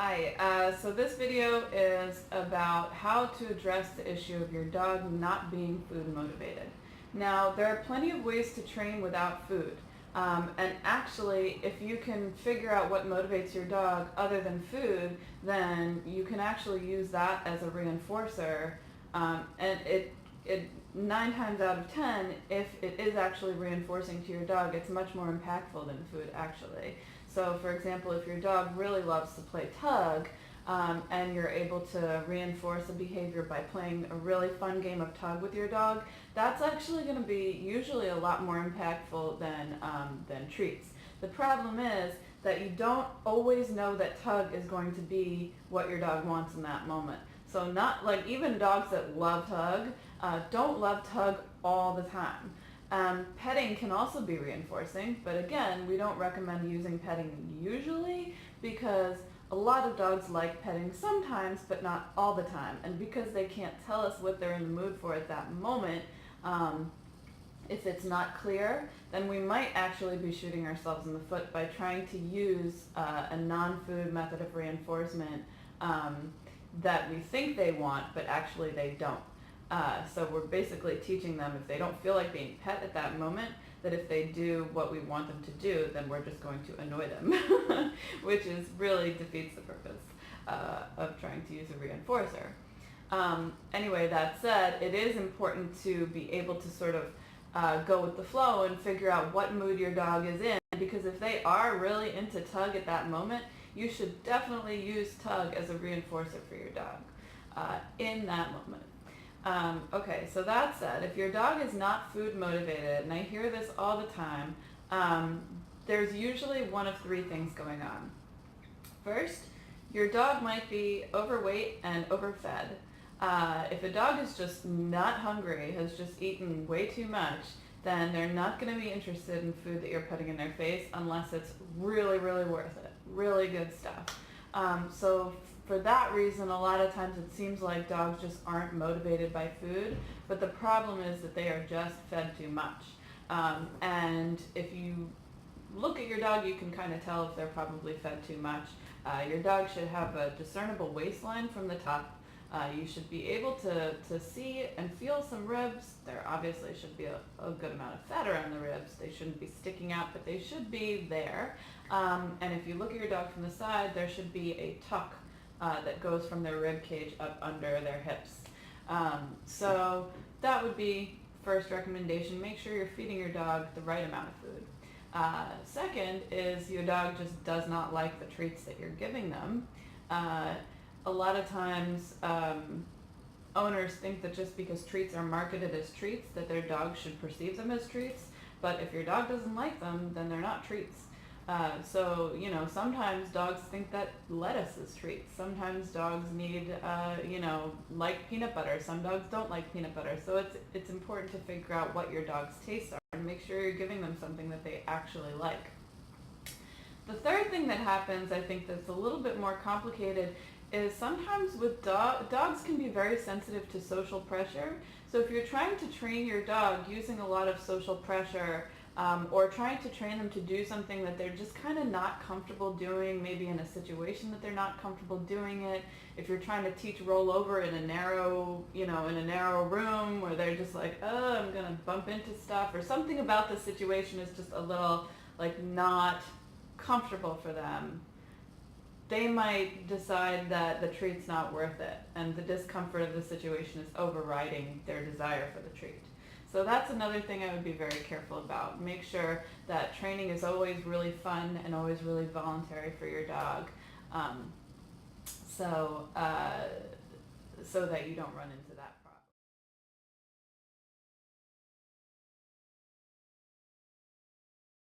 Hi, so this video is about how to address the issue of your dog not being food motivated. Now, there are plenty of ways to train without food. And actually, if you can figure out what motivates your dog other than food, then you can actually use that as a reinforcer. And 9 times out of 10, if it is actually reinforcing to your dog, it's much more impactful than food actually. So for example, if your dog really loves to play tug, and you're able to reinforce a behavior by playing a really fun game of tug with your dog, that's actually going to be usually a lot more impactful than treats. The problem is that you don't always know that tug is going to be what your dog wants in that moment. So not like even dogs that love tug don't love tug all the time. Petting can also be reinforcing, but again, we don't recommend using petting usually because a lot of dogs like petting sometimes, but not all the time. And because they can't tell us what they're in the mood for at that moment, if it's not clear, then we might actually be shooting ourselves in the foot by trying to use a non-food method of reinforcement that we think they want, but actually they don't. So we're basically teaching them, if they don't feel like being pet at that moment, that if they do what we want them to do, then we're just going to annoy them, which is really defeats the purpose of trying to use a reinforcer. Anyway, that said, it is important to be able to sort of go with the flow and figure out what mood your dog is in, because if they are really into tug at that moment, you should definitely use tug as a reinforcer for your dog in that moment. Okay, so that said, if your dog is not food motivated, and I hear this all the time, there's usually one of three things going on. First, your dog might be overweight and overfed. If a dog is just not hungry, has just eaten way too much, then they're not going to be interested in food that you're putting in their face unless it's really, really worth it. Really good stuff. So for that reason, a lot of times it seems like dogs just aren't motivated by food, but the problem is that they are just fed too much. And if you look at your dog, you can kind of tell if they're probably fed too much. Your dog should have a discernible waistline from the top. You should be able to see and feel some ribs. There obviously should be a good amount of fat around the ribs. They shouldn't be sticking out, but they should be there. And if you look at your dog from the side, there should be a tuck that goes from their rib cage up under their hips. So that would be first recommendation. Make sure you're feeding your dog the right amount of food. Second is your dog just does not like the treats that you're giving them. A lot of times owners think that just because treats are marketed as treats that their dog should perceive them as treats, but if your dog doesn't like them, then they're not treats. So, sometimes dogs think that lettuce is treats. Sometimes dogs need, like peanut butter. Some dogs don't like peanut butter. So it's important to figure out what your dog's tastes are and make sure you're giving them something that they actually like. The third thing that happens, I think that's a little bit more complicated, is sometimes with dogs can be very sensitive to social pressure. So if you're trying to train your dog using a lot of social pressure, or trying to train them to do something that they're just kind of not comfortable doing, maybe in a situation that they're not comfortable doing it. If you're trying to teach rollover in a narrow room where they're just like, oh, I'm gonna bump into stuff, or something about the situation is just a little like not comfortable for them, they might decide that the treat's not worth it, and the discomfort of the situation is overriding their desire for the treat. So that's another thing I would be very careful about. Make sure that training is always really fun and always really voluntary for your dog, so that you don't run into that problem.